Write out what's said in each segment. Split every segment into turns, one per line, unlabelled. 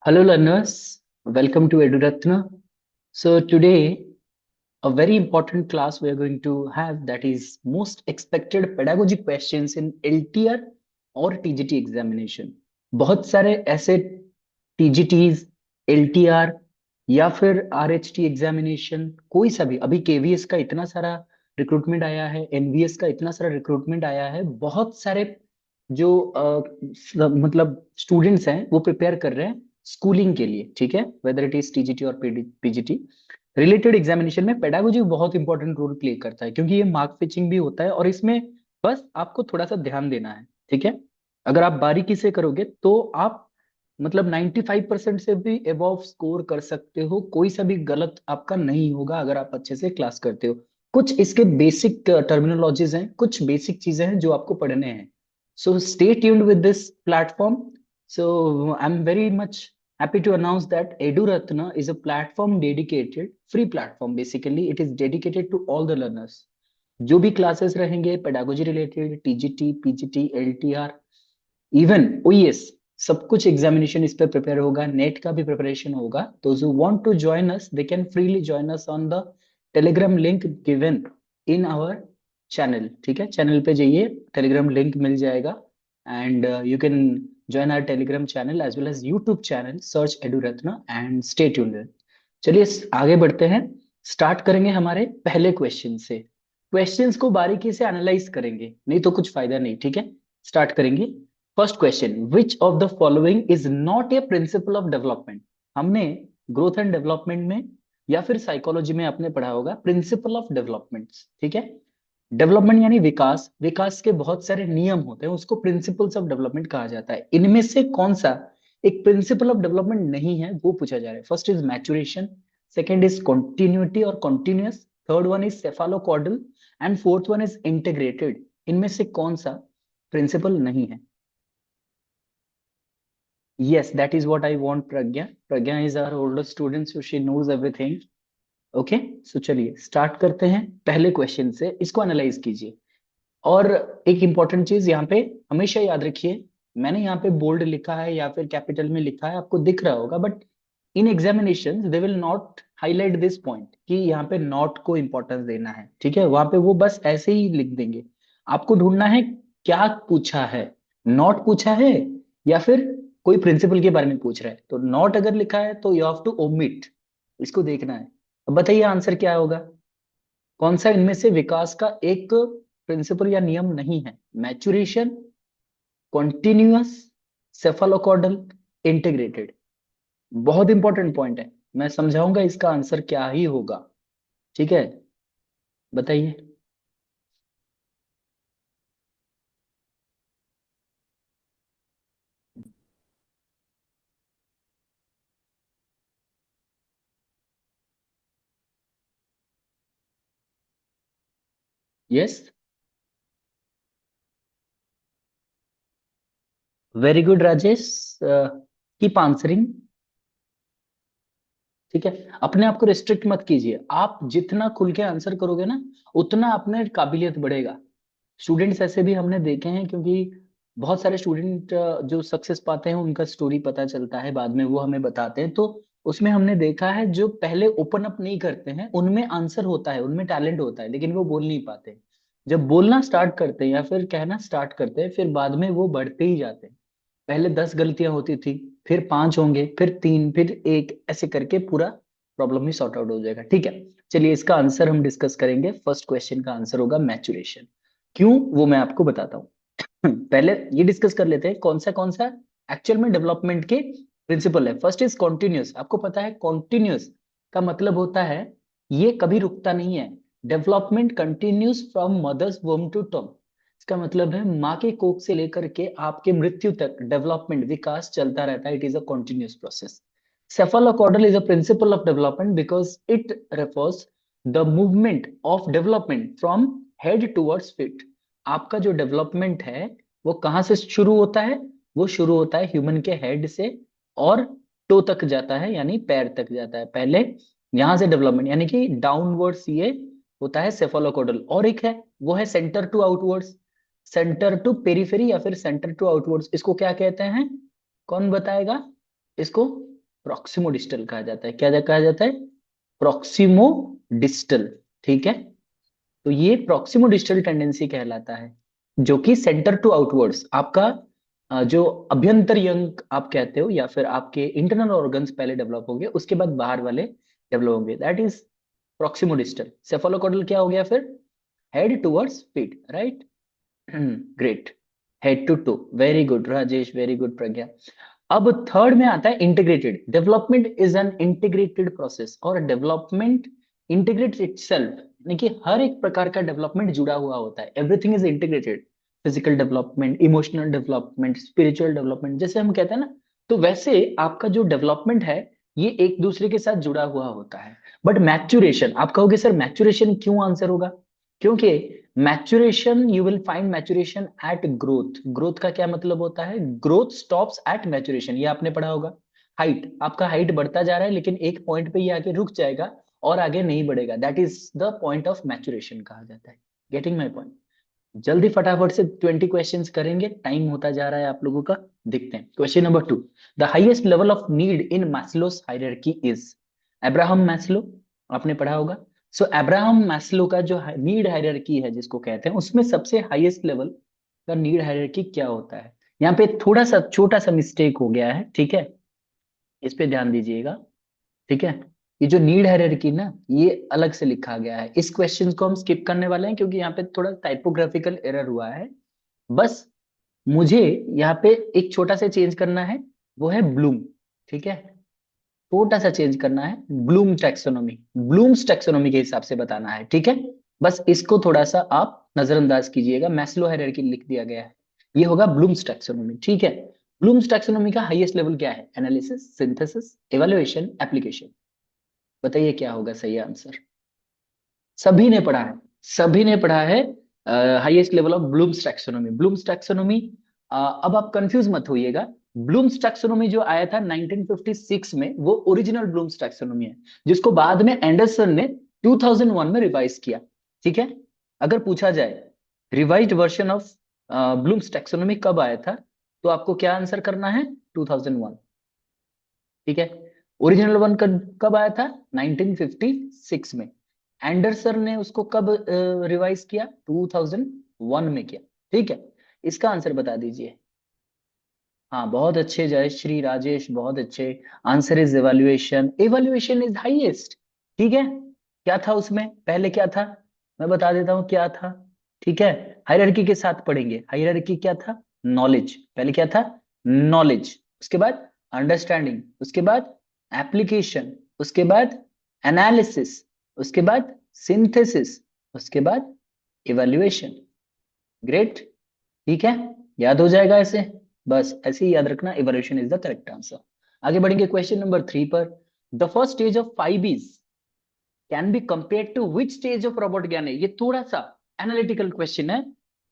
Hello, learners. Welcome to EduRatna. So today, a very important class we are going to have, that is most expected pedagogy questions in LTR और TGT examination. बहुत सारे ऐसे TGTs, LTR या फिर RHT examination, कोई सा भी, अभी KVS का इतना सारा रिक्रूटमेंट आया है, NVS का इतना सारा रिक्रूटमेंट आया है, बहुत सारे जो मतलब स्टूडेंट्स हैं वो प्रिपेयर कर रहे हैं स्कूलिंग के लिए, ठीक है, वेदर इट इज TGT और PGT रिलेटेड एग्जामिनेशन में पेडागोजी बहुत इंपॉर्टेंट रोल प्ले करता है, क्योंकि ये मार्क फिचिंग भी होता है और इसमें बस आपको थोड़ा सा ध्यान देना है, ठीक है। अगर आप बारीकी से करोगे तो आप मतलब 95% से भी एबव स्कोर कर सकते हो, कोई सा भी गलत आपका नहीं होगा अगर आप अच्छे से क्लास करते हो। कुछ इसके बेसिक टर्मिनोलॉजीज हैं, कुछ बेसिक चीजें हैं जो आपको पढ़ने हैं। So stay tuned with this platform. So I'm very much happy to announce that EduRatna is a platform dedicated, free platform basically. It is dedicated to all the learners. जो भी क्लासेस रहेंगे pedagogy related, TGT, PGT, LTR, even OES, सब कुछ examination इस पे prepare होगा, net का भी प्रिपरेशन होगा। तो जो want to join us they can freely join us on the Telegram link given in our channel, ठीक है। चैनल पे जाइए, टेलीग्राम लिंक मिल जाएगा and you can join our telegram channel as well as YouTube channel, search EduRatna and stay tuned. चलिए आगे बढ़ते हैं, स्टार्ट करेंगे हमारे पहले क्वेश्चन से। क्वेश्चंस को बारीकी से एनालाइज करेंगे, नहीं तो कुछ फायदा नहीं, ठीक है। स्टार्ट करेंगे। First question, which of the following is not A principle of development. हमने ग्रोथ एंड डेवलपमेंट में या फिर साइकोलॉजी में आपने पढ़ा होगा प्रिंसिपल ऑफ डेवलपमेंट, ठीक है। डेवलपमेंट यानी विकास, विकास के बहुत सारे नियम होते हैं, उसको प्रिंसिपल्स ऑफ डेवलपमेंट कहा जाता है। इनमें से कौन सा एक प्रिंसिपल ऑफ डेवलपमेंट नहीं है वो पूछा जा रहा है। First is maturation, second is continuity और continuous, third one is cephalocaudal and fourth one is integrated. इनमें से कौन सा प्रिंसिपल नहीं है? Yes, that is what I want, Pragya. Pragya is our older student, so she knows everything. Okay, so चलिए start करते हैं पहले क्वेश्चन से, इसको एनालाइज कीजिए। और एक इंपॉर्टेंट चीज यहाँ पे हमेशा याद रखिए, मैंने यहाँ पे बोल्ड लिखा है या फिर कैपिटल में लिखा है, आपको दिख रहा होगा, but in examination they will not highlight this point कि यहाँ पे नॉट को इंपॉर्टेंस देना है, ठीक है। वहां पे वो बस ऐसे ही लिख देंगे। आपको ढूंढना है क्या पूछा है, नॉट पूछा है या फिर कोई प्रिंसिपल के बारे में पूछ रहा है। तो नॉट अगर लिखा है तो यू हैव टू ओमिट, इसको देखना है। अब बताइए आंसर क्या होगा, कौन सा इनमें से विकास का एक प्रिंसिपल या नियम नहीं है? Maturation, continuous, cephalocaudal, integrated. बहुत इंपॉर्टेंट पॉइंट है, मैं समझाऊंगा इसका आंसर क्या ही होगा, ठीक है। बताइए। Yes, very good Rajesh, keep answering, ठीक है। अपने आप को रिस्ट्रिक्ट मत कीजिए, आप जितना खुल के आंसर करोगे ना उतना अपने काबिलियत बढ़ेगा। स्टूडेंट्स ऐसे भी हमने देखे हैं, क्योंकि बहुत सारे स्टूडेंट जो सक्सेस पाते हैं उनका स्टोरी पता चलता है बाद में, वो हमें बताते हैं। तो उसमें हमने देखा है जो पहले ओपन अप नहीं करते हैं उनमें आंसर होता है, उनमें टैलेंट होता है, लेकिन वो बोल नहीं पाते। जब बोलना स्टार्ट करते हैं या फिर कहना स्टार्ट करते हैं, फिर बाद में वो बढ़ते ही जाते हैं। पहले 10 गलतियां होती थी, फिर 5 होंगे, फिर 3, फिर 1, ऐसे करके पूरा प्रॉब्लम ही सॉर्ट आउट हो जाएगा, ठीक है। चलिए इसका आंसर हम डिस्कस करेंगे। फर्स्ट क्वेश्चन का आंसर होगा मैचुरेशन। क्यों, वो मैं आपको बताता हूँ। पहले ये डिस्कस कर लेते हैं कौन सा एक्चुअल में डेवलपमेंट के प्रिंसिपल है। First is continuous. आपको पता है कॉन्टिन्यूस का मतलब होता है ये कभी रुकता नहीं है। Development continuous from mother's womb to term. इसका मतलब है माँ के कोख से लेकर के आपके मृत्यु तक डेवलपमेंट, विकास चलता रहता है। It is a continuous process. Cephalocaudal is a principle of development because it refers the movement of development from head towards feet. आपका जो डेवलपमेंट है वो कहाँ से शुरू होता है? वो शुरू होता है ह्यूमन के हेड से और टो तक जाता है, यानी पैर तक जाता है। पहले यहां से डेवलपमेंट, यानी कि डाउनवर्ड्स ये होता है सेफालोकॉडल। और एक है वो है centre to outwards, centre to periphery या फिर सेंटर टू आउटवर्ड्स। इसको क्या कहते हैं, कौन बताएगा इसको? प्रॉक्सिमो डिस्टल कहा जाता है। क्या कहा जाता है? Proximo distal. ठीक है, तो ये प्रॉक्सिमो डिस्टल टेंडेंसी कहलाता है, जो कि सेंटर टू आउटवर्ड्स आपका जो अभ्यंतर यंग आप कहते हो, या फिर आपके इंटरनल ऑर्गन्स पहले डेवलप होंगे, उसके बाद बाहर वाले डेवलप होंगे, that is proximo distal. Cephalocaudal क्या हो गया फिर? Head towards feet, right. Great, head to toe, very good Rajesh, very good Pragya. अब थर्ड में आता है integrated. Development is an integrated process, और डेवलपमेंट इंटीग्रेट्स इटसेल्फ, यानी कि हर एक प्रकार का डेवलपमेंट जुड़ा हुआ होता है। Everything is integrated, physical development, emotional development, spiritual development, जैसे हम कहते हैं ना। तो वैसे आपका जो डेवलपमेंट है, ये एक दूसरे के साथ जुड़ा हुआ होता है। बट मैच्यूरेशन, आप कहोगे सर मैच्यूरेशन क्यों आंसर होगा? क्योंकि maturation, you will find maturation at growth. Growth का क्या मतलब होता है? ग्रोथ स्टॉप्स एट मैच्यूरेशन, ये आपने पढ़ा होगा। हाइट, आपका हाइट बढ़ता जा रहा है, लेकिन एक पॉइंट पे ये आके रुक जाएगा और आगे नहीं बढ़ेगा, that is the point of maturation कहा जाता है। Getting my point? जल्दी फटाफट से 20 क्वेश्चंस करेंगे, टाइम होता जा रहा है आप लोगों का। देखते हैं question number 2। The highest level of need in Maslow's hierarchy is? Abraham Maslow, आपने पढ़ा होगा। सो अब्राहम मैस्लो का जो नीड हायरार्की है जिसको कहते हैं, उसमें सबसे हाईएस्ट लेवल का नीड हायरार्की क्या होता है? यहाँ पे थोड़ा सा छोटा सा मिस्टेक हो गया है, ठीक है, इस पे ध्यान दीजिएगा। ठीक है, ये जो नीड हायरार्की ना, ये अलग से लिखा गया है। इस क्वेश्चन को हम स्किप करने वाले हैं, क्योंकि यहाँ पे थोड़ा टाइपोग्राफिकल एरर हुआ है। बस मुझे यहाँ पे एक छोटा सा चेंज करना है, वो है ब्लूम। ठीक है, छोटा सा चेंज करना है, ब्लूम टैक्सोनॉमी, ब्लूम्स टैक्सोनॉमी के हिसाब से बताना है। ठीक है, बस इसको थोड़ा सा आप नजरअंदाज कीजिएगा। मैस्लो हायरार्की लिख दिया गया है, ये होगा ब्लूम्स टैक्सोनॉमी। ठीक है, ब्लूम्स टैक्सोनॉमी का हाईएस्ट लेवल क्या है? Analysis, synthesis, evaluation, application. बताइए क्या होगा सही आंसर? सभी ने पढ़ा है, सभी ने पढ़ा है highest level of Bloom's taxonomy. Bloom's taxonomy, अब आप कंफ्यूज मत होइएगा। ब्लूम्स टैक्सोनॉमी जो आया था 1956 में, वो ओरिजिनल ब्लूम्स टैक्सोनॉमी है, जिसको बाद में एंडरसन ने 2001 में रिवाइज किया। ठीक है, अगर पूछा जाए revised version of Bloom's taxonomy कब आया था, तो आपको क्या आंसर करना है? 2001। ठीक है, ओरिजिनल वन कब आया था? 1956 में। एंडरसन ने उसको कब रिवाइज किया? 2001 में किया। ठीक है, इसका आंसर बता दीजिए। हाँ, बहुत अच्छे जयश्री, राजेश, बहुत अच्छे। Answer is evaluation. Evaluation is highest. ठीक है, क्या था उसमें पहले, क्या था? मैं बता देता हूँ क्या था। ठीक है, हायरार्की के साथ पढ़ेंगे। हायरार्की क्या था? नॉलेज, पहले क्या था? नॉलेज, उसके बाद अंडरस्टैंडिंग, उसके बाद एप्लीकेशन, उसके बाद एनालिसिस, उसके बाद सिंथेसिस, उसके बाद इवैल्यूएशन। ग्रेट, ठीक है, याद हो जाएगा ऐसे। बस ऐसे ही याद रखना, evolution is the correct answer. आगे बढ़ेंगे क्वेश्चन नंबर 3 पर। The first stage of 5 can be compare to which stage of Robert Gagne है? ये थोड़ा सा एनालिटिकल क्वेश्चन है,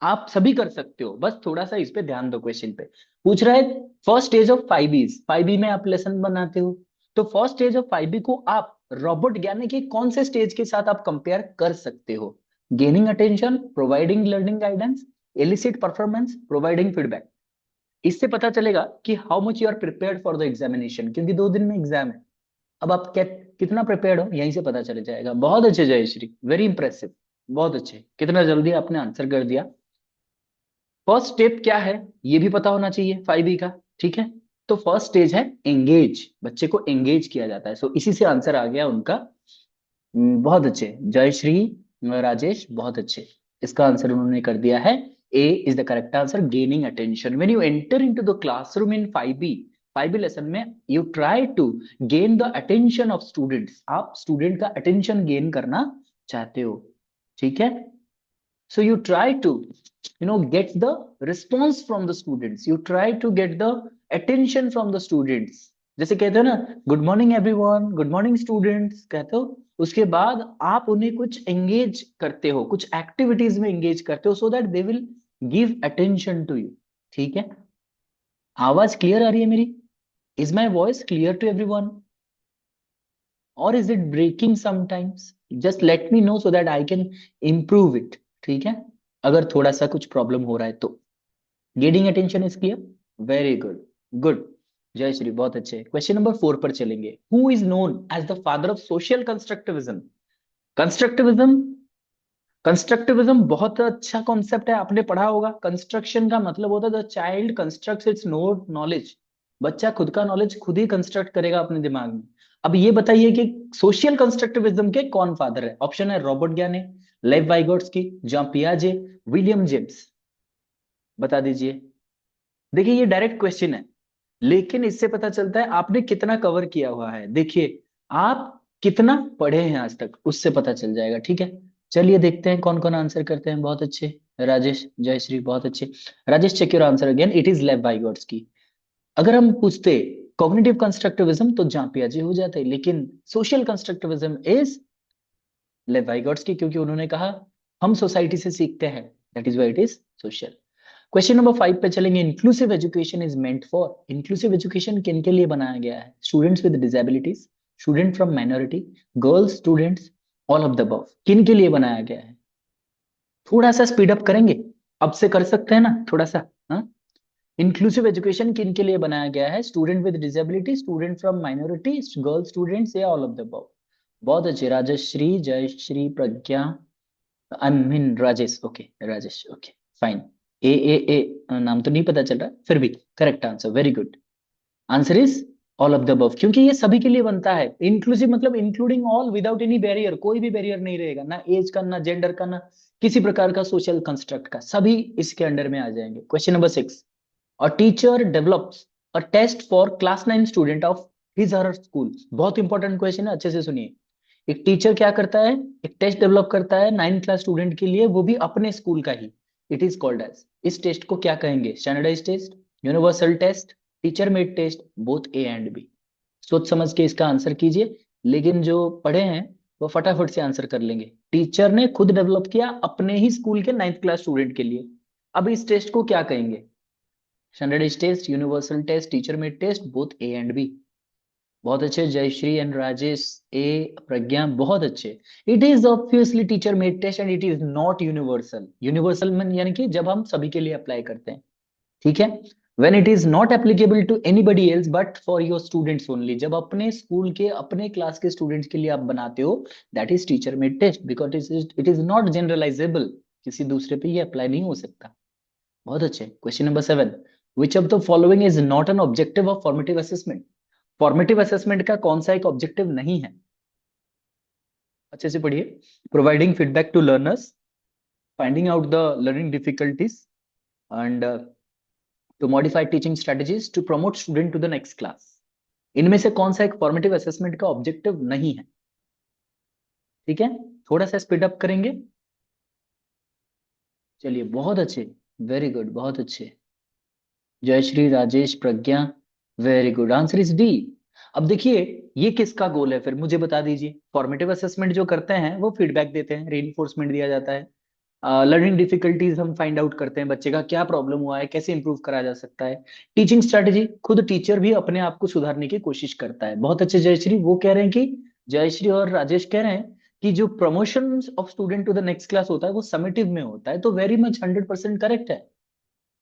आप सभी कर सकते हो, बस थोड़ा सा इस पे ध्यान दो। क्वेश्चन पे पूछ रहा है फर्स्ट स्टेज ऑफ 5 में आप लेसन बनाते हो, तो फर्स्ट स्टेज ऑफ 5 को आप रोबोट ज्ञान के कौन से स्टेज के साथ आप कंपेयर कर सकते हो? Gaining attention, providing learning guidance, elicit performance, providing feedback. इससे पता चलेगा कि how much you are prepared for the examination, क्योंकि 2 दिन में एग्जाम है। अब आप क्या, कितना प्रिपेयर्ड हो, यहीं से पता चल जाएगा। बहुत अच्छे जयश्री, वेरी इंप्रेसिव, बहुत अच्छे, कितना जल्दी आपने आंसर कर दिया। फर्स्ट स्टेप क्या है, ये भी पता होना चाहिए 5 का। ठीक है, तो फर्स्ट स्टेज है एंगेज, बच्चे को एंगेज किया जाता है। सो इसी से आंसर आ गया उनका। बहुत अच्छे जयश्री, राजेश, बहुत अच्छे। इसका आंसर उन्होंने कर दिया है, A is the correct answer, gaining attention. When you enter into the classroom in 5B lesson में, you try to gain the attention of students. आप स्टूडेंट का अटेंशन गेन करना चाहते हो। ठीक है, so you try to get the response from the students, you try to get the attention from the students। जैसे कहते हो ना, good morning everyone, good morning students कहते हो, उसके बाद आप उन्हें कुछ एंगेज करते हो, कुछ एक्टिविटीज में एंगेज करते हो, so that they will give attention to you. ठीक है, आवाज क्लियर आ रही है मेरी? Is my voice clear to everyone, और is it breaking sometimes? Just let me know so that I can improve it। ठीक है, अगर थोड़ा सा कुछ प्रॉब्लम हो रहा है तो। Getting attention is clear, very good, good. Jayshree, बहुत अच्छे। क्वेश्चन नंबर 4 पर चलेंगे। Who is known as the father of social constructivism? Constructivism, constructivism बहुत अच्छा कॉन्सेप्ट है, आपने पढ़ा होगा। कंस्ट्रक्शन का मतलब होता है the child constructs its no knowledge. बच्चा खुद का नॉलेज खुद ही कंस्ट्रक्ट करेगा अपने दिमाग में। अब ये बताइए कि सोशल कंस्ट्रक्टिविज्म के कौन फादर है? ऑप्शन है रॉबर्ट ग्याने, लेव वाइगोट्स्की, जॉन पियाजे, विलियम जेम्स। बता दीजिए। देखिए ये डायरेक्ट क्वेश्चन है, लेकिन इससे पता चलता है आपने कितना कवर किया हुआ है। देखिए आप कितना पढ़े हैं आज तक, उससे पता चल जाएगा। ठीक है, चलिए देखते हैं कौन कौन आंसर करते हैं। बहुत अच्छे राजेश, जयश्री, बहुत अच्छे। Rajesh, check your answer again, it is Lev Vygotsky. अगर हम पूछते कॉग्निटिव कंस्ट्रक्टिविज्म तो जहाँ पियाजे हो जाते, लेकिन सोशल कंस्ट्रक्टिविज्म इज लेव वाइगोट्स्की, क्योंकि उन्होंने कहा हम सोसाइटी से सीखते हैं, that is why it is social. Question number 5 पे चलेंगे। Inclusive education is meant for, inclusive education किन के लिए बनाया गया है? Students with disabilities, student from minority, girls students, all of the above. किन के लिए बनाया गया है? थोड़ा सा स्पीड अप करेंगे, अब से कर सकते हैं ना थोड़ा सा? हाँ, इंक्लूसिव एजुकेशन किन के लिए बनाया गया है? Student with disability, student from minority, girls students, या ऑल ऑफ द अबव? बहुत अच्छे Rajshri, Jayshri, Pragya, I mean Rajesh. Okay Rajesh, okay fine. ए नाम तो नहीं पता चल रहा, फिर भी correct answer, very good. Answer is all of the above, क्योंकि ये सभी के लिए बनता है। इंक्लूसिव मतलब including all, without any barrier, कोई भी बैरियर नहीं रहेगा, ना एज का, ना जेंडर का, ना किसी प्रकार का सोशल कंस्ट्रक्ट का, सभी इसके अंडर में आ जाएंगे। Question number 6। A teacher develops a test for class 9 student of his her school. बहुत इंपॉर्टेंट क्वेश्चन है, अच्छे से सुनिए। एक टीचर क्या करता है? एक टेस्ट डेवलप करता है 9th क्लास स्टूडेंट के लिए, वो भी अपने स्कूल का ही। इट इज कॉल्ड एज, इस टेस्ट को क्या कहेंगे? Standardize test, universal test, teacher made test, both A and B. सोच समझ के इसका आंसर कीजिए, लेकिन जो पढ़े हैं वो फटाफट से आंसर कर लेंगे। टीचर ने खुद डेवलप किया अपने ही स्कूल के 9th क्लास स्टूडेंट के लिए। अब इस टेस्ट को क्या कहेंगे? Standardize test, universal test, teacher made test, both A and B. बहुत अच्छे जयश्री एंड राजेश, ए, प्रज्ञा, बहुत अच्छे। It is obviously teacher made test and it is not universal. Universal में यानी कि जब हम सभी के लिए अप्लाई करते हैं, ठीक है। when it is not applicable to anybody else but for your students only, जब अपने स्कूल के अपने क्लास के स्टूडेंट्स के लिए आप बनाते हो, that is teacher made test, because it is not generalisable, किसी दूसरे पे ये अप्लाई नहीं हो सकता। बहुत अच्छे। Question number 7। Which of the following is not an objective of formative assessment? Formative assessment का कौन सा एक ऑब्जेक्टिव नहीं है? अच्छे से पढ़िए। Providing feedback to learners, finding out the learning difficulties, and to modify teaching strategies to promote student to the next class. इनमें से कौन सा एक फॉर्मेटिव असेसमेंट का ऑब्जेक्टिव नहीं है? ठीक है, थोड़ा सा स्पीड अप करेंगे। चलिए बहुत अच्छे, वेरी गुड, बहुत अच्छे। Jayshri, Rajesh, Pragya, very good. Answer is D. अब देखिए ये किसका गोल है फिर, मुझे बता दीजिए। फॉर्मेटिव असेसमेंट जो करते हैं वो फीडबैक देते हैं, रेनफोर्समेंट दिया जाता है, लर्निंग डिफिकल्टीज हम फाइंड आउट करते हैं, बच्चे का क्या प्रॉब्लम हुआ है, कैसे इंप्रूव करा जा सकता है। टीचिंग स्ट्रेटेजी, खुद टीचर भी अपने आप को सुधारने की कोशिश करता है। बहुत अच्छे जयश्री, वो कह रहे हैं कि जयश्री और राजेश कह रहे हैं कि जो promotion of student to the next class होता है वो समेटिव में होता है, तो वेरी मच 100% करेक्ट है।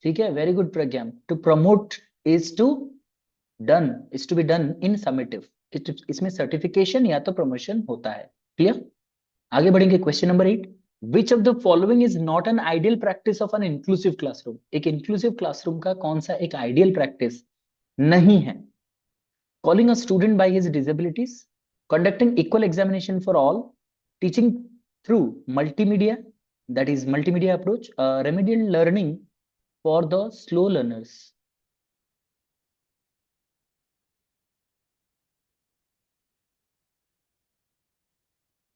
ठीक है, very good Pragya. To promote is to done, is to be done in summative. इसमें सर्टिफिकेशन या तो प्रमोशन होता है। क्लियर? आगे बढ़ेंगे। Question number 8। Which of the following is not an ideal practice of an inclusive classroom? एक inclusive classroom का कौन सा एक आइडियल प्रैक्टिस नहीं है? Calling a student by his disabilities, conducting equal examination for all, teaching through multimedia, that is multimedia approach, remedial learning for the slow learners।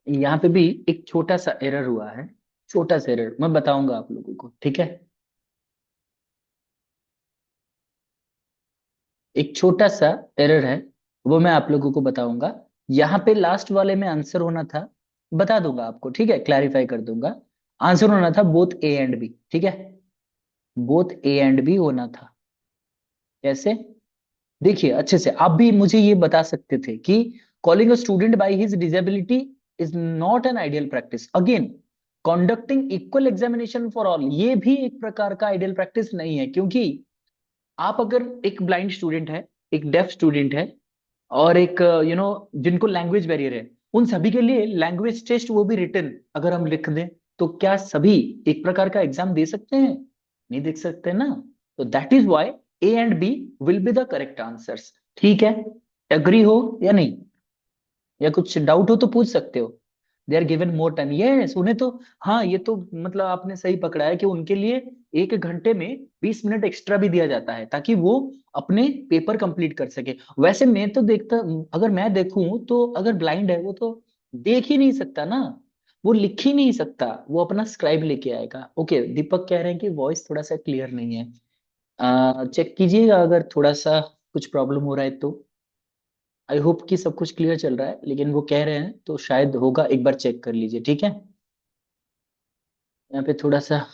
यहाँ पे भी एक छोटा सा एरर हुआ है, छोटा सा एरर मैं बताऊंगा आप लोगों को, ठीक है। एक छोटा सा एरर है, वो मैं आप लोगों को बताऊंगा। यहाँ पे लास्ट वाले में आंसर होना था, बता दूंगा आपको, ठीक है, क्लैरिफाई कर दूंगा। आंसर होना था बोथ ए एंड बी, ठीक है, बोथ ए एंड बी होना था। कैसे? देखिए अच्छे से, आप भी मुझे ये बता सकते थे कि calling a student by his disability is not an ideal practice. Again, conducting equal examination for all, ये भी एक प्रकार का आइडियल प्रैक्टिस नहीं है, क्योंकि आप अगर एक ब्लाइंड स्टूडेंट है, एक डेफ स्टूडेंट है, और एक जिनको लैंग्वेज बैरियर है, उन सभी के लिए लैंग्वेज टेस्ट, वो भी रिटन अगर हम लिख दें, तो क्या सभी एक प्रकार का एग्जाम दे सकते हैं? नहीं दे सकते ना। तो that is why A and B will be the correct answers. ठीक है, एग्री हो या नहीं? या कुछ डाउट हो तो पूछ सकते हो। They are given more time, yes उन्हें तो। हाँ, ये तो मतलब आपने सही पकड़ा है कि उनके लिए 1 घंटे में 20 मिनट एक्स्ट्रा भी दिया जाता है, ताकि वो अपने पेपर कंप्लीट कर सके। वैसे मैं तो देखता, अगर मैं देखूं तो अगर ब्लाइंड है वो तो देख ही नहीं सकता ना, वो लिख ही नहीं सकता, वो अपना स्क्राइब लेके आएगा। ओके, दीपक कह रहे हैं कि वॉइस थोड़ा सा क्लियर नहीं है। चेक कीजिएगा अगर थोड़ा सा कुछ प्रॉब्लम हो रहा है तो। आई होप कि सब कुछ क्लियर चल रहा है, लेकिन वो कह रहे हैं तो शायद होगा, एक बार चेक कर लीजिए, ठीक है। यहाँ पे थोड़ा सा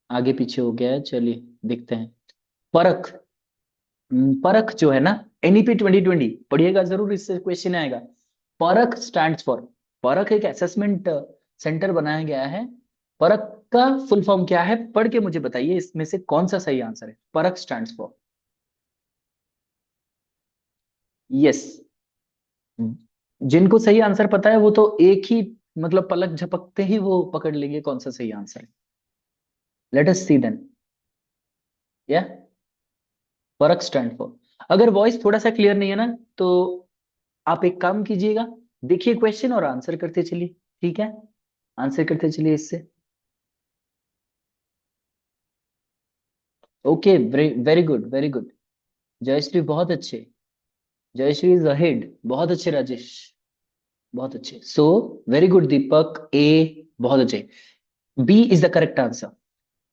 आगे पीछे हो गया है, चलिए देखते हैं। परख। परख जो है ना, एनईपी 2020 पढ़िएगा जरूर, इससे क्वेश्चन आएगा। परख स्टैंड्स फॉर, परख एक असेसमेंट सेंटर बनाया गया है। परख का फुल फॉर्म क्या है, पढ़ के मुझे बताइए इसमें से कौन सा सही आंसर है। परख स्टैंड्स फॉर, यस। जिनको सही आंसर पता है वो तो एक ही मतलब पलक झपकते ही वो पकड़ लेंगे कौन सा सही आंसर है। लेट अस सी देन। या फर्क स्टैंड फॉर। अगर वॉइस थोड़ा सा क्लियर नहीं है ना, तो आप एक काम कीजिएगा, देखिए क्वेश्चन और आंसर करते चलिए, ठीक है। आंसर करते चलिए इससे। Okay, very good, very good. Jayshree बहुत अच्छे, जयश्री इज अहेड, बहुत अच्छे राजेश, बहुत अच्छे। सो वेरी गुड दीपक, ए बहुत अच्छे। B is the correct answer.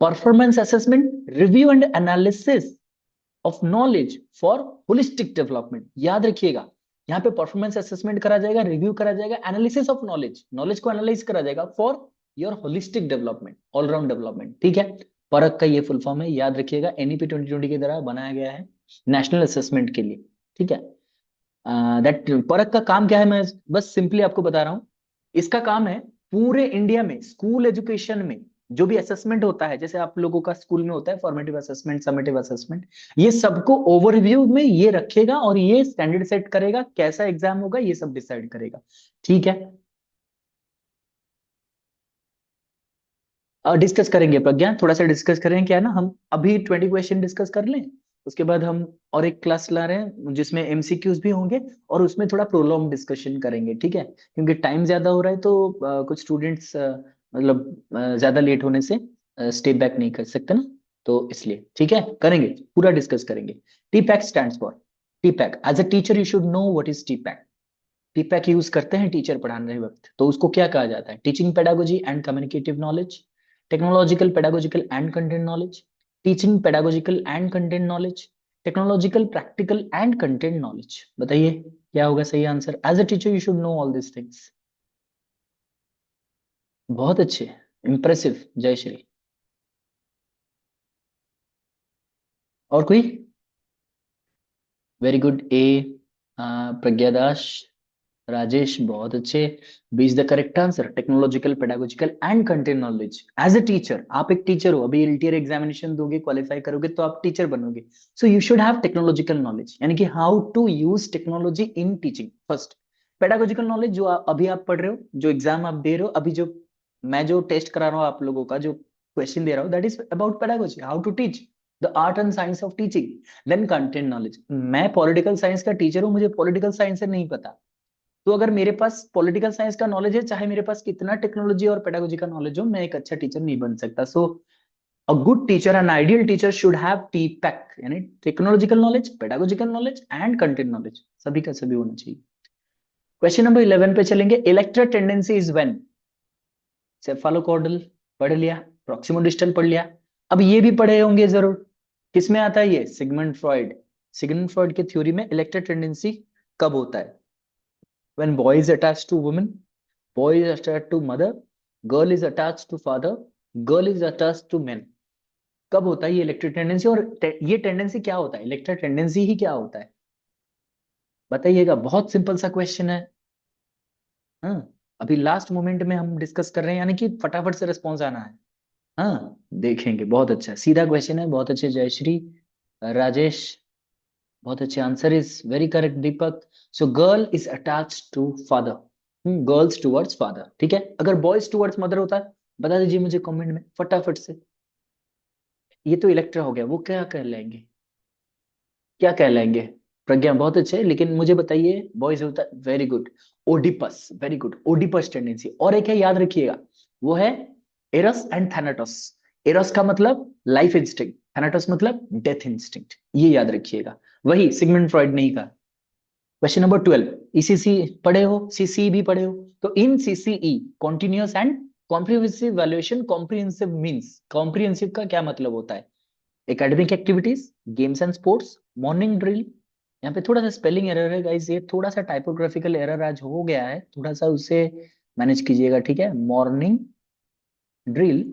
Performance assessment, review and analysis of knowledge for holistic development, याद रखिएगा। यहाँ पे परफॉर्मेंस असेसमेंट करा जाएगा, रिव्यू करा जाएगा, एनालिसिस ऑफ नॉलेज, नॉलेज को एनालाइज करा जाएगा for your holistic development, all round development, ठीक है। परख का ये फुल फॉर्म है, याद रखिएगा, एनईपी 2020 के द्वारा बनाया गया है नेशनल असेसमेंट के लिए, ठीक है। दैट परख का काम क्या है, मैं बस सिंपली आपको बता रहा हूँ। इसका काम है पूरे इंडिया में स्कूल एजुकेशन में जो भी असेसमेंट होता है, जैसे आप लोगों का स्कूल में होता है फॉर्मेटिव असेसमेंट, समेटिव असेसमेंट, ये सबको ओवरव्यू में ये रखेगा और ये स्टैंडर्ड सेट करेगा, कैसा एग्जाम होगा ये सब डिसाइड करेगा, ठीक है। डिस्कस करेंगे प्रज्ञा, थोड़ा सा डिस्कस करें, क्या है ना, हम अभी 20 क्वेश्चन डिस्कस कर लें, उसके बाद हम और एक क्लास ला रहे हैं जिसमें एमसीक्यूज भी होंगे, और उसमें थोड़ा प्रोलॉन्ग डिस्कशन करेंगे, ठीक है, क्योंकि टाइम ज्यादा हो रहा है, तो कुछ स्टूडेंट्स मतलब ज्यादा लेट होने से स्टे बैक नहीं कर सकते ना, तो इसलिए ठीक है, करेंगे, पूरा डिस्कस करेंगे। TPACK stands for, TPACK as a teacher you should know what is TPACK. TPACK use करते हैं टीचर पढ़ाने वक्त, तो उसको क्या कहा जाता है? Teaching pedagogy and communicative knowledge, technological pedagogical and content knowledge, teaching pedagogical and content knowledge, technological practical and content knowledge. बताइए क्या होगा सही answer? As a teacher you should know all this things. बहुत अच्छे, इंप्रेसिव जयश्री। और कोई? Very good, ए प्रज्ञा दास, राजेश बहुत अच्छे। B is the correct answer, technological pedagogical and content knowledge. As a teacher, आप एक टीचर हो, अभी एलटीआर एग्जामिनेशन दोगे, क्वालिफाई करोगे तो आप टीचर बनोगे, so you should have technological knowledge, यानी कि how to use technology in teaching first. Pedagogical knowledge जो अभी आप पढ़ रहे हो, जो एग्जाम आप दे रहे हो अभी, जो मैं जो टेस्ट करा रहा हूँ आप लोगों का, जो क्वेश्चन दे रहा हूँ, that is about pedagogy, how to teach, the art and science of teaching. Then content knowledge, मैं पॉलिटिकल साइंस का टीचर हूँ, मुझे पॉलिटिकल साइंस से नहीं पता, तो अगर मेरे पास पॉलिटिकल साइंस का नॉलेज है, चाहे मेरे पास कितना टेक्नोलॉजी और पेडागोजी का नॉलेज हो, मैं एक अच्छा टीचर नहीं बन सकता। So a good teacher, an ideal teacher should have TPACK, यानी technological knowledge, pedagogical knowledge and content knowledge, सभी का सभी होना चाहिए। क्वेश्चन नंबर 11 पे चलेंगे। इलेक्ट्रल टेंडेंसी इज व्हेन, सेफालोकॉर्डल पढ़ लिया, प्रॉक्सिमो डिस्टल पढ़ लिया, अब ये भी पढ़े होंगे जरूर। किसमें आता है ये? सिगमंड फ्रॉइड, सिगमंड फ्रॉइड की थ्योरी में इलेक्ट्रल टेंडेंसी कब होता है? When boy is attached to women, boy is attached to mother, girl is attached to father, girl is attached to men। कब होता है ये इलेक्ट्रिक टेंडेंसी? और ये टेंडेंसी क्या होता है, इलेक्ट्रिक टेंडेंसी ही क्या होता है, बताइएगा। बहुत सिंपल सा क्वेश्चन है। हाँ, अभी लास्ट मोमेंट में हम डिस्कस कर रहे हैं, यानी कि फटाफट से रिस्पॉन्स आना है। हाँ, देखेंगे, बहुत अच्छा सीधा क्वेश्चन है, बहुत अच्छे जयश्री, राजेश, बहुत अच्छे, answer is very correct Deepak. So girl is attach to father, girls towards father, ठीक है। अगर बॉयज टुवर्ड्स मदर होता है, बता दीजिए मुझे कमेंट में फटाफट से। ये तो इलेक्ट्रा हो गया, वो क्या कहलाएंगे, क्या कहलाएंगे? प्रज्ञा, बहुत अच्छे, लेकिन मुझे बताइए बॉयज होता है, very good, Oedipus, very good, Oedipus tendency. और एक है, याद रखिएगा, वो है एरस एंड थैनाटोस। एरस का मतलब लाइफ इंस्टिंक्ट, थैनाटोस मतलब डेथ इंस्टिंक्ट, ये याद रखिएगा। वही सिगमंड फ्रॉइड ने ही कहा। क्वेश्चन नंबर 12, ईसीसी पढ़े हो, सीसी भी पढ़े हो, तो in CCE continuous and comprehensive valuation, comprehensive means, comprehensive का क्या मतलब होता है? Academic activities, games and sports, morning drill. यहाँ पे थोड़ा सा स्पेलिंग एरर है गाइस, ये थोड़ा सा टाइपोग्राफिकल एरर आज हो गया है, थोड़ा सा उसे मैनेज कीजिएगा, ठीक है। मॉर्निंग ड्रिल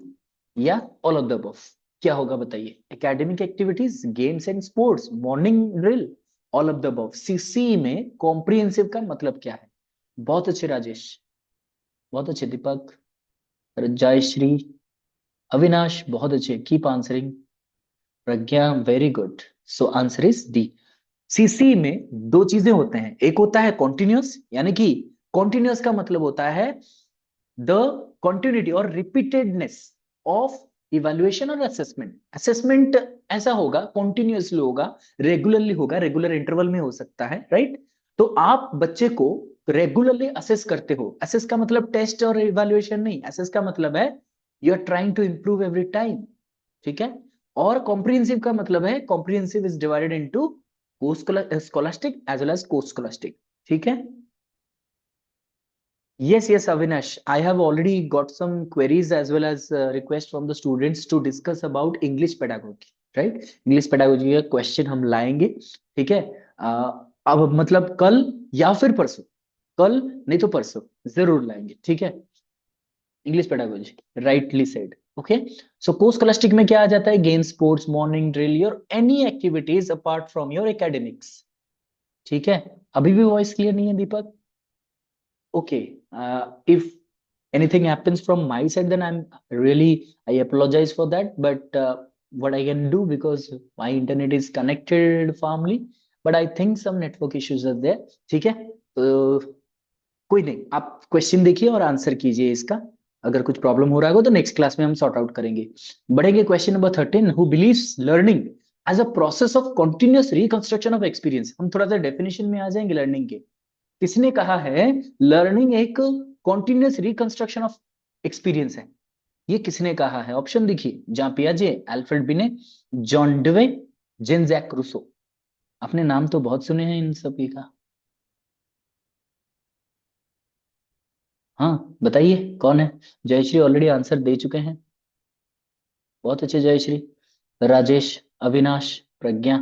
या ऑल ऑफ द अबव, क्या होगा बताइए? Academic activities, games and sports, morning drill, all of the above. CC में कॉम्प्रिहेंसिव का मतलब क्या है? बहुत अच्छे राजेश, बहुत अच्छे दीपक, जयश्री, अविनाश, बहुत अच्छे, keep answering. Pragya, very good. So answer is D. CC में दो चीजें होते हैं, एक होता है कॉन्टिन्यूअस, यानी कि कॉन्टिन्यूअस का मतलब होता है द कंटिन्यूटी और रिपीटेडनेस ऑफ इवैल्यूएशन और असेसमेंट। असेसमेंट ऐसा होगा, कॉन्टिन्यूअसली होगा, रेगुलरली होगा, रेगुलर इंटरवल में हो सकता है, राइट। तो आप बच्चे को रेगुलरली असेस करते हो, असेस का मतलब टेस्ट और इवैल्यूएशन नहीं, असेस का मतलब है you are trying to improve every time, ठीक है। और कॉम्प्रिहेंसिव का मतलब है, comprehensive is divided into scholastic as well as coscholastic, ठीक है। Yes, yes, Avinash. I have already got some queries as well as requests from the students to discuss about English pedagogy, right? English pedagogy का question हम लाएंगे, ठीक है। अब मतलब कल या फिर परसों, कल नहीं तो परसों जरूर लाएंगे, ठीक है। English pedagogy, rightly said, okay. सो कोर्स स्कॉलास्टिक में क्या आ जाता है? Game, sports, morning drill, your any activities apart from your academics, ठीक है। अभी भी वॉइस क्लियर नहीं है दीपक? Okay, if anything happens from my side, then I apologize for that. But what I can do, because my internet is connected firmly, but I think some network issues are there. ठीक है, तो कोई नहीं, आप question देखिए और answer कीजिए इसका। अगर कुछ प्रॉब्लम हो रहा होगा तो नेक्स्ट क्लास में हम सॉर्ट आउट करेंगे। बढ़ेंगे question number 13, who believes learning as a process of continuous reconstruction of experience. हम थोड़ा सा डेफिनेशन में आ जाएंगे लर्निंग के। किसने कहा है लर्निंग एक कॉन्टिन्यूअस रिकंस्ट्रक्शन ऑफ एक्सपीरियंस है? ये किसने कहा है? ऑप्शन देखिए, जहां पियाजे, अल्फ्रेड बिने, जॉन डवे, जेन जैक रूसो। आपने नाम तो बहुत सुने हैं इन सभी का। हाँ बताइए कौन है? जयश्री ऑलरेडी आंसर दे चुके हैं, बहुत अच्छे Jayshri. Rajesh, Avinash, Pragya,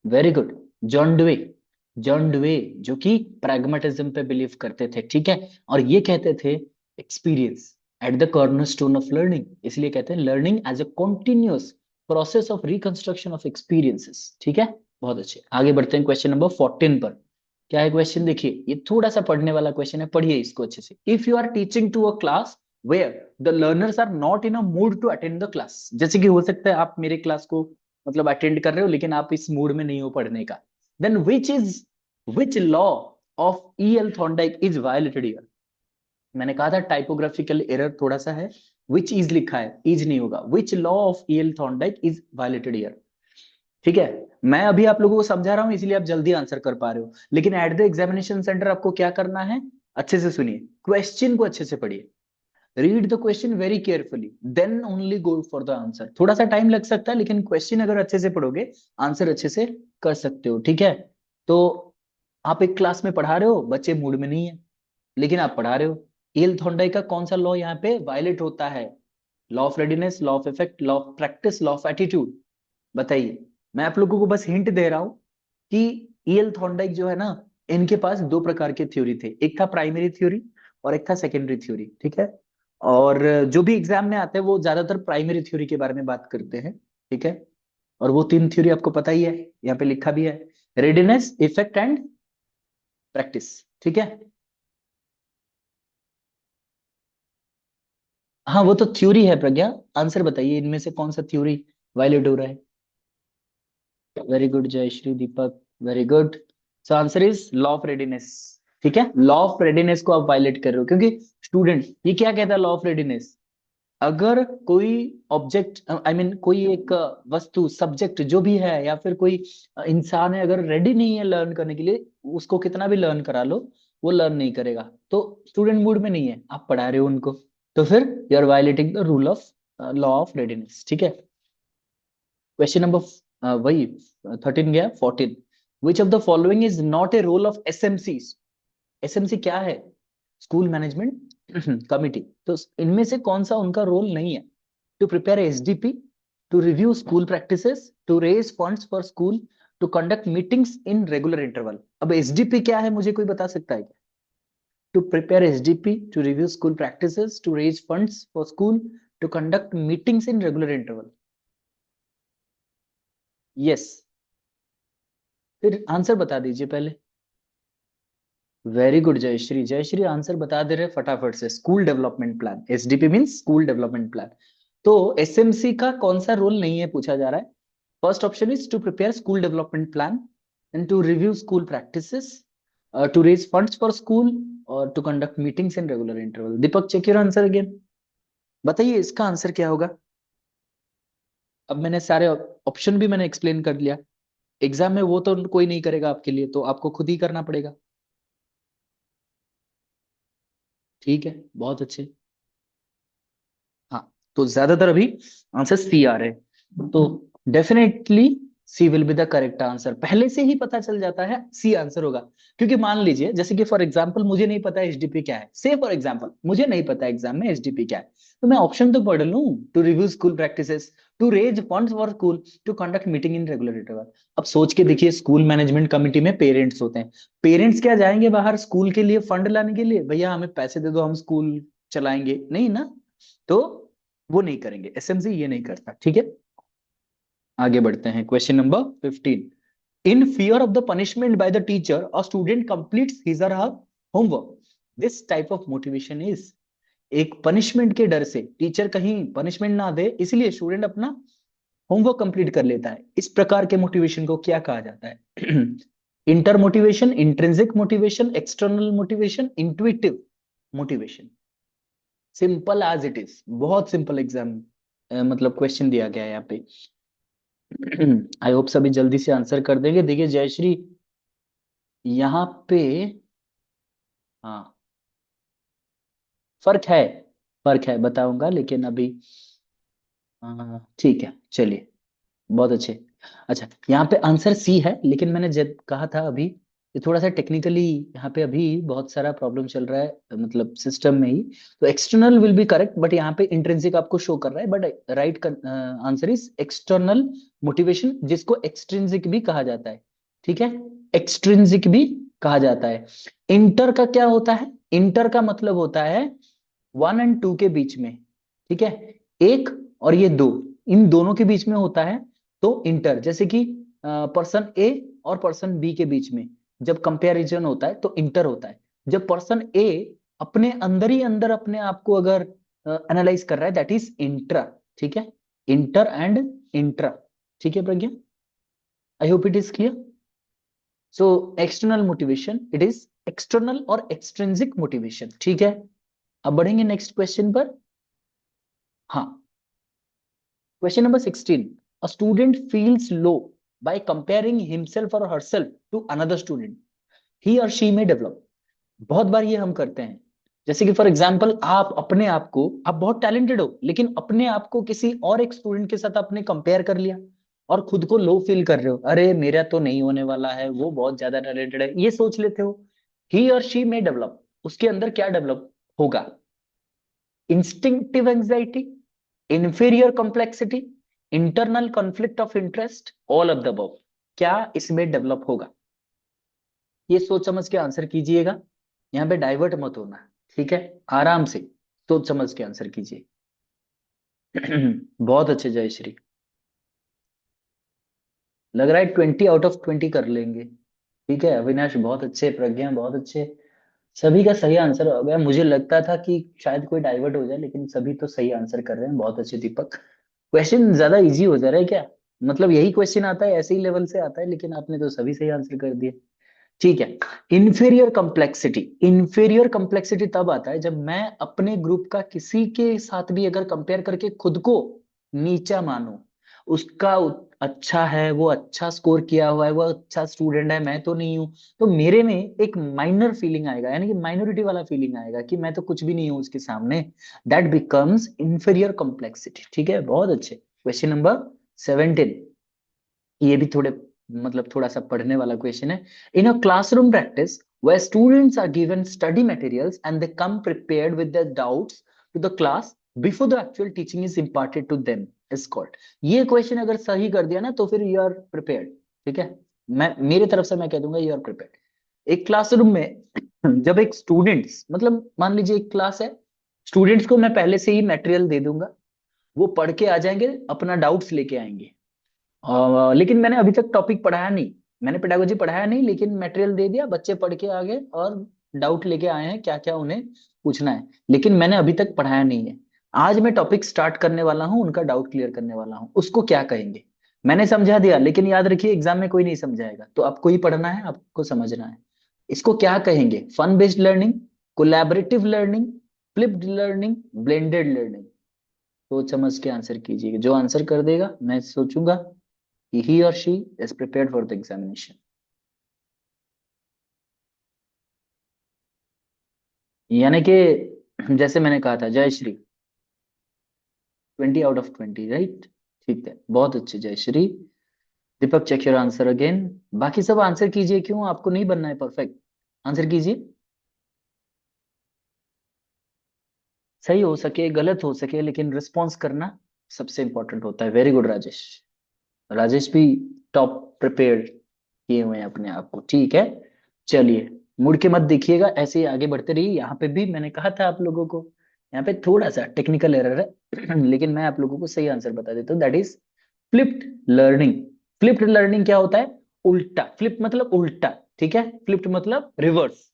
very good. John डुवे, John डुवे जो कि प्रैग्मेटिज्म पे बिलीव करते थे, ठीक है। और ये कहते थे experience at the cornerstone of learning, इसलिए कहते हैं learning as a continuous process of reconstruction of experiences, ठीक है। बहुत अच्छे, आगे बढ़ते हैं क्वेश्चन नंबर 14 पर। क्या है क्वेश्चन? देखिए, ये थोड़ा सा पढ़ने वाला क्वेश्चन है, पढ़िए इसको अच्छे से। If you are teaching to a class where the learners are not in a mood to attend the class, जैसे कि हो सकता है आप मेरे क्लास को मतलब अटेंड कर रहे हो लेकिन आप इस मूड में नहीं हो पढ़ने का, then which law of E L Thorndike is violated here? मैंने कहा था टाइपोग्राफिकल एरर थोड़ा सा है, विच इज लिखा है, इज नहीं होगा। विच law of E L Thorndike is violated here, ठीक है। मैं अभी आप लोगों को समझा रहा हूं इसलिए आप जल्दी आंसर कर पा रहे हो, लेकिन एट द एग्जामिनेशन सेंटर आपको क्या करना है? अच्छे से सुनिए, क्वेश्चन को अच्छे से पढ़िए, read the question very carefully, then only go for the answer. थोड़ा सा टाइम लग सकता है लेकिन क्वेश्चन अगर अच्छे से पढ़ोगे आंसर अच्छे से कर सकते हो, ठीक है। तो आप एक क्लास में पढ़ा रहे हो, बच्चे मूड में नहीं है लेकिन आप पढ़ा रहे हो, ईल थॉर्नडाइक का कौन सा लॉ यहाँ पे वायलेट होता है? Law of readiness, law of effect, law of practice, law of attitude, बताइए। मैं आप लोगों को बस हिंट दे रहा हूं कि ईल थॉर्नडाइक जो है ना, इनके पास दो प्रकार के थ्योरी थे, एक था प्राइमरी थ्योरी और एक था सेकेंडरी थ्योरी, ठीक है। और जो भी एग्जाम में आते हैं वो ज्यादातर प्राइमरी थ्योरी के बारे में बात करते हैं, ठीक है। और वो तीन थ्योरी आपको पता ही है, यहाँ पे लिखा भी है, रेडीनेस, इफेक्ट एंड प्रैक्टिस, ठीक है। हाँ वो तो थ्योरी है प्रज्ञा, आंसर बताइए इनमें से कौन सा थ्योरी वायलेट हो रहा है? Very good Jayshree, Deepak, very good. So answer is law of readiness. ठीक है, लॉ ऑफ रेडीनेस को आप वायलेट कर रहे हो, क्योंकि स्टूडेंट ये क्या कहता है लॉ ऑफ रेडीनेस, अगर कोई ऑब्जेक्ट आई मीन कोई एक वस्तु सब्जेक्ट जो भी है या फिर कोई इंसान है, अगर रेडी नहीं है लर्न करने के लिए, उसको कितना भी लर्न करा लो वो लर्न नहीं करेगा। तो स्टूडेंट मूड में नहीं है, आप पढ़ा रहे हो उनको, तो फिर you are violating the rule of law of readiness. ठीक है, क्वेश्चन नंबर वही 13 गया, 14। Which of the following is not a role of SMC. SMC क्या है? School management committee. तो इनमें से कौन सा उनका रोल नहीं है? To prepare SDP, to review school practices, to raise funds for school, to conduct meetings in regular interval. अब एसडीपी क्या है, मुझे कोई बता सकता है क्या? To prepare SDP, to review school practices, to raise funds for school, to conduct meetings in regular interval. Yes, फिर आंसर बता दीजिए पहले। Very good Jayashree, Jayashree answer बता दे रहे फटाफट से। School development plan, SDP means school development plan. तो एसएमसी का कौन सा रोल नहीं है पूछा जा रहा है? First option is to prepare school development plan and to review school practices, to raise funds for school और to conduct meetings in regular interval. Deepak check your answer again, बताइए इसका आंसर क्या होगा। अब मैंने सारे ऑप्शन भी मैंने एक्सप्लेन कर लिया, एग्जाम में वो तो कोई नहीं करेगा आपके लिए, तो आपको खुद ही करना पड़ेगा। ठीक है, बहुत अच्छे। हाँ, तो ज्यादातर अभी आंसर सी आ रहे हैं, तो definitely C will be the correct answer. पहले से ही पता चल जाता है सी आंसर होगा, क्योंकि मान लीजिए जैसे कि फॉर एग्जांपल मुझे नहीं पता एचडीपी क्या है, से फॉर एग्जांपल मुझे नहीं पता एग्जाम में एचडीपी क्या है, तो मैं ऑप्शन तो पढ़ लूं। To review school practices, to raise funds for school, to conduct meeting in regular interval. अब सोच के देखिए, स्कूल मैनेजमेंट कमिटी में पेरेंट्स होते हैं, पेरेंट्स क्या जाएंगे बाहर स्कूल के लिए फंड लाने के लिए, भैया हमें पैसे दे दो हम स्कूल चलाएंगे, नहीं ना। तो वो नहीं करेंगे, एसएमसी ये नहीं करता। ठीक है, आगे बढ़ते हैं, question number 15। In fear of the punishment by the teacher a student completes his और her homework, this type of motivation is. एक पनिशमेंट के डर से टीचर कहीं पनिशमेंट ना दे इसलिए स्टूडेंट अपना होमवर्क कंप्लीट कर लेता है, इस प्रकार के मोटिवेशन को क्या कहा जाता है? Inter motivation, intrinsic motivation, external motivation, intuitive motivation. Simple as it is, बहुत सिंपल एग्जाम मतलब क्वेश्चन दिया गया है यहाँ पे। आई होप सभी जल्दी से आंसर कर देंगे। देखिए जयश्री यहाँ पे, हाँ फर्क है, फर्क है बताऊंगा, लेकिन अभी ठीक है चलिए, बहुत अच्छे। अच्छा, यहाँ पे आंसर सी है, लेकिन मैंने जब कहा था अभी, ये थोड़ा सा टेक्निकली यहाँ पे अभी बहुत सारा प्रॉब्लम चल रहा है मतलब सिस्टम में ही। तो external will be correct, but यहाँ पे इंट्रिंसिक आपको शो कर रहा है, but right answer is external motivation, जिसको एक्सट्रिंसिक भी कहा जाता है। ठीक है, एक्सट्रिंसिक भी कहा जाता है। इंटर का क्या होता है? इंटर का मतलब होता है 1 और 2 के बीच में। ठीक है, एक और ये दो, इन दोनों के बीच में होता है तो इंटर। जैसे कि पर्सन ए और पर्सन बी के बीच में जब कंपैरिजन होता है तो इंटर होता है। जब पर्सन ए अपने अंदर ही अंदर अपने आप को अगर एनालाइज कर रहा है, दैट इज इंट्रा। ठीक है, इंटर एंड इंट्रा। ठीक है Pragya, I hope it is clear. So external motivation, it is external और एक्सट्रिंसिक मोटिवेशन। ठीक है, अब बढ़ेंगे नेक्स्ट क्वेश्चन पर। हाँ, question number 16। A student feels low by comparing himself or herself to another student. He or she may develop. बहुत बार ये हम करते हैं, जैसे कि फॉर एग्जाम्पल आप अपने आप को, आप बहुत टैलेंटेड हो लेकिन अपने आप को किसी और एक स्टूडेंट के साथ आपने कंपेयर कर लिया और खुद को लो फील कर रहे हो, अरे मेरा तो नहीं होने वाला है, वो बहुत ज्यादा टैलेंटेड है, ये सोच लेते हो। ही और शी में डेवलप, उसके अंदर क्या डेवलप होगा? Instinctive anxiety, inferior complexity, internal conflict of interest, all of the above. क्या इसमें डेवलप होगा? ये सोच समझ के आंसर कीजिएगा, यहाँ पे डाइवर्ट मत होना। ठीक है, आराम से सोच समझ के आंसर कीजिए। बहुत अच्छे जयश्री, लग रहा है 20 आउट ऑफ 20 कर लेंगे। ठीक है अविनाश बहुत अच्छे, प्रज्ञा बहुत अच्छे, सभी का सही आंसर हो गया। मुझे लगता था कि शायद कोई डाइवर्ट हो जाए, लेकिन सभी तो सही आंसर कर रहे हैं, बहुत अच्छे। दीपक, क्वेश्चन ज्यादा इजी हो जा रहा है क्या? मतलब यही क्वेश्चन आता है, ऐसे ही लेवल से आता है, लेकिन आपने तो सभी सही आंसर कर दिए। ठीक है। इंफीरियर कॉम्प्लेक्सिटी तब आता है जब मैं अपने ग्रुप का किसी के साथ भी अगर कंपेयर करके खुद को नीचा मानूं। उसका अच्छा है, वो अच्छा स्कोर किया हुआ है, वो अच्छा स्टूडेंट है, मैं तो नहीं हूं। तो मेरे में एक माइनर फीलिंग आएगा, यानी कि माइनॉरिटी वाला फीलिंग आएगा कि मैं तो कुछ भी नहीं हूं उसके सामने। That becomes inferior complexity. ठीक है, बहुत अच्छे। क्वेश्चन नंबर 17, ये भी थोड़े मतलब थोड़ा सा पढ़ने वाला क्वेश्चन है। In a classroom practice where students are given study materials and they come prepared with their doubts to the class before the actual teaching is imparted to them is called। ये question अगर सही कर दिया ना तो फिर you are prepared. ठीक है, मैं मेरे तरफ से मैं कह दूंगा यू आर प्रिपेयर्ड। एक क्लासरूम में जब एक स्टूडेंट्स, मतलब मान लीजिए एक क्लास है, स्टूडेंट्स को मैं पहले से ही मटेरियल दे दूंगा, वो पढ़ के आ जाएंगे, अपना डाउट्स लेके आएंगे। लेकिन मैंने अभी तक टॉपिक पढ़ाया नहीं, मैंने पेडागोजी पढ़ाया नहीं, लेकिन मटेरियल दे दिया, बच्चे पढ़ के आ गए और डाउट लेके आए हैं क्या क्या उन्हें पूछना है, लेकिन मैंने अभी तक पढ़ाया नहीं है। आज मैं टॉपिक स्टार्ट करने वाला हूँ, उनका डाउट क्लियर करने वाला हूँ, उसको क्या कहेंगे। मैंने समझा दिया, लेकिन याद रखिए एग्जाम में कोई नहीं समझाएगा, तो आपको ही पढ़ना है, आपको समझना है। इसको क्या कहेंगे? Fun based learning, collaborative learning, flipped learning, blended learning. सोच समझ के आंसर कीजिए, जो आंसर कर देगा मैं सोचूंगा he or she is prepared for the examination। यानी कि जैसे मैंने कहा था, जय श्री, 20 आउट ऑफ 20, राइट। ठीक है, बहुत अच्छे जय श्री। दीपक चेक योर आंसर अगेन। बाकी सब आंसर कीजिए, क्यों आपको नहीं बनना है परफेक्ट? आंसर कीजिए, सही हो सके गलत हो सके, लेकिन रिस्पॉन्स करना सबसे इंपॉर्टेंट होता है। Very good Rajesh. राजेश भी टॉप प्रिपेयर किए हुए हैं अपने आप को। ठीक है, चलिए, मुड़ के मत देखिएगा, ऐसे ही आगे बढ़ते रहिए। यहाँ पे भी मैंने कहा था आप लोगों को, यहाँ पे थोड़ा सा टेक्निकल एरर है लेकिन मैं आप लोगों को सही आंसर बता देता हूँ, that is flipped learning. Flipped learning क्या होता है? उल्टा। फ्लिप मतलब उल्टा, ठीक है, फ्लिप्ड मतलब रिवर्स।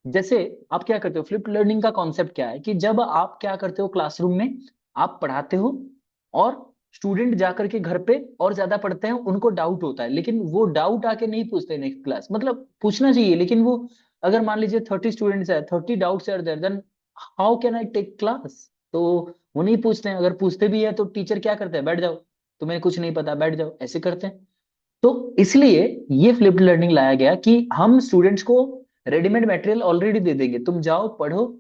जैसे आप क्या करते हो, फ्लिप लर्निंग का कॉन्सेप्ट क्या है कि जब आप क्या करते हो क्लासरूम में, आप पढ़ाते हो और स्टूडेंट जाकर के घर पे और ज्यादा पढ़ते हैं, उनको डाउट होता है, लेकिन वो डाउट आके नहीं पूछते नेक्स्ट क्लास, मतलब पूछना चाहिए, लेकिन वो अगर मान लीजिए 30 स्टूडेंट्स है, 30 doubts are there, then how can I take class? तो वो नहीं पूछते हैं। अगर पूछते भी है तो टीचर क्या करते हैं, बैठ जाओ, तुम्हें कुछ नहीं पता, बैठ जाओ, ऐसे करते हैं। तो इसलिए ये फ्लिप्ड लर्निंग लाया गया कि हम स्टूडेंट्स को रेडीमेड मटेरियल ऑलरेडी दे देंगे, तुम जाओ पढ़ो,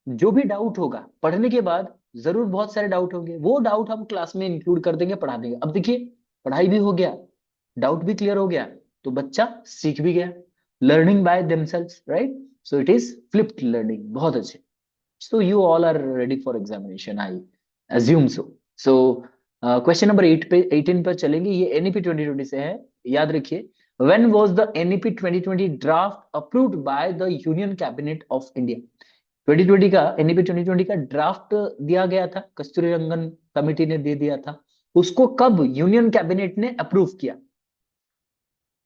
जो भी डाउट होगा पढ़ने के बाद, जरूर बहुत सारे डाउट होंगे, वो डाउट हम क्लास में इंक्लूड कर देंगे, पढ़ा देंगे। अब देखिए, पढ़ाई भी हो गया, डाउट भी क्लियर हो गया, तो बच्चा सीख भी गया। Learning by themselves, right. So it is flipped learning. बहुत अच्छे। So you all are ready for examination, I assume so। So question number 8 पे 18 पर चलेंगे, ये एनईपी 2020 से है। याद रखिए, when was the NEP 2020 draft approved by the Union Cabinet of India? 2020 का एनईपी 2020 का ड्राफ्ट दिया गया था, कस्तूरी रंगन कमेटी ने दे दिया था। उसको कब यूनियन कैबिनेट ने अप्रूव किया?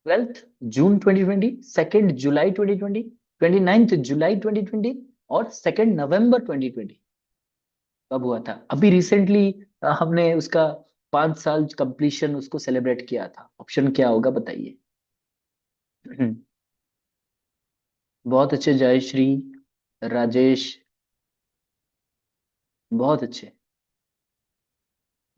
12 जून 2020, 2 जुलाई 2020, 29 जुलाई 2020 और 2 नवंबर 2020। कब हुआ था? अभी रिसेंटली हमने उसका 5 साल कंप्लीशन उसको सेलिब्रेट किया था। ऑप्शन क्या होगा बताइए? बहुत अच्छे जयश्री, राजेश, बहुत अच्छे,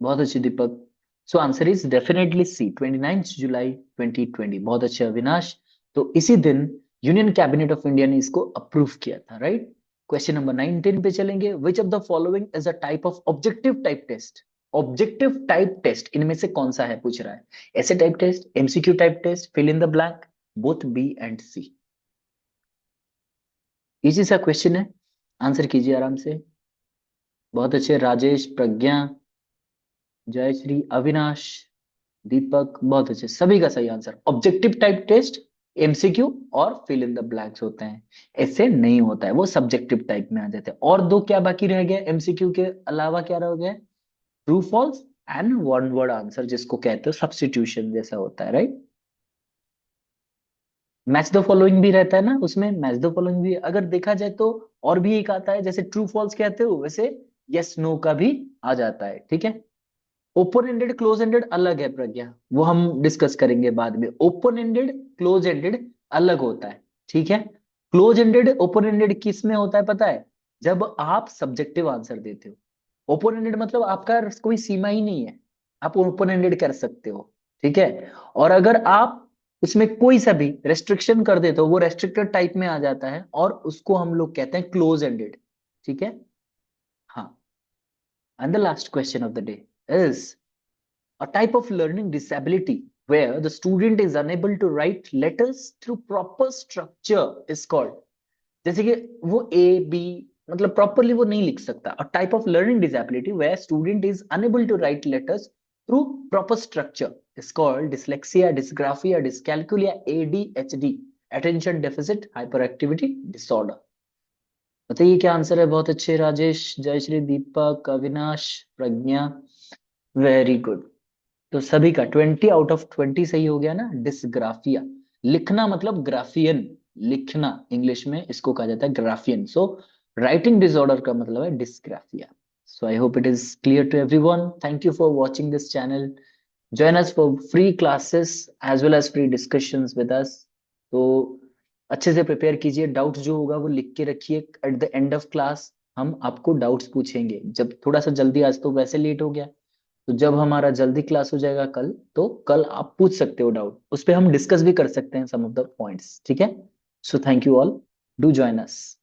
बहुत अच्छे दीपक। सो आंसर इज डेफिनेटली सी, 29 जुलाई 2020। बहुत अच्छे अविनाश। तो इसी दिन यूनियन कैबिनेट ऑफ इंडिया ने इसको अप्रूव किया था, राइट। क्वेश्चन नंबर 19 पे चलेंगे। Which of the following is a type of objective type test? Objective type test इनमें से कौन सा है, पूछ रहा है। ऐसे type test, MCQ type test, fill in the blank, both B and C. Easy सा क्वेश्चन है, आंसर कीजिए आराम से। बहुत अच्छे राजेश, प्रज्ञा, जयश्री, अविनाश, दीपक, बहुत अच्छे, सभी का सही answer. Objective type test MCQ और फिल इन द ब्लैंक्स होते हैं, ऐसे नहीं होता है, वो सब्जेक्टिव टाइप में आ जाते हैं। और दो क्या बाकी रह गए एमसीक्यू के अलावा, क्या रह गए? True false and one word answer, जिसको कहते हो सब्स्टिट्यूशन जैसा होता है, राइट। मैच द फॉलोइंग भी रहता है ना उसमें, मैच द फॉलोइंग भी अगर देखा जाए तो और भी एक आता है, जैसे ट्रू फॉल्स कहते हो वैसे यस नो का भी आ जाता है, ठीक है। ओपन एंडेड क्लोज एंडेड अलग है प्रज्ञा, वो हम डिस्कस करेंगे बाद में। ओपन एंडेड क्लोज एंडेड अलग होता है, ठीक है। क्लोज एंडेड ओपन एंडेड किस में होता है पता है? जब आप सब्जेक्टिव आंसर देते हो। ओपन एंडेड मतलब आपका कोई सीमा ही नहीं है, आप ओपन एंडेड कर सकते हो, ठीक है। और अगर आप उसमें कोई सा भी रेस्ट्रिक्शन कर देते हो, वो रेस्ट्रिक्टेड टाइप में आ जाता है, और उसको हम लोग कहते हैं क्लोज एंडेड, ठीक है। हाँ, and the last question of the day is a type of learning disability where the student is unable to write letters through proper structure is called, जैसे कि वो ए बी मतलब प्रॉपरली वो नहीं लिख सकता। A type of learning disability where student is unable to write letters through proper structure is called dyslexia, dysgraphia, dyscalculia, ADHD, attention deficit hyperactivity disorder. बताइए क्या आंसर है? बहुत अच्छे राजेश, जयश्री, दीपक, अविनाश, प्रज्ञा, वेरी गुड। तो सभी का 20 आउट ऑफ 20 सही हो गया ना। डिसग्राफिया, लिखना मतलब ग्राफियन, लिखना इंग्लिश में इसको कहा जाता है ग्राफियन। सो राइटिंग डिसऑर्डर का मतलब है डिसग्राफिया। So I hope it is clear to everyone. Thank you for watching this channel. join us for free classes as well as free discussions with us। तो अच्छे से प्रिपेयर कीजिए, doubt जो होगा वो लिख के रखिए। At the end of class हम आपको डाउट्स पूछेंगे। जब थोड़ा सा जल्दी, आज तो वैसे लेट हो गया, तो जब हमारा जल्दी क्लास हो जाएगा कल, तो कल आप पूछ सकते हो डाउट, उस पर हम डिस्कस भी कर सकते हैं सम ऑफ द पॉइंट्स, ठीक है। So thank you all, do join us.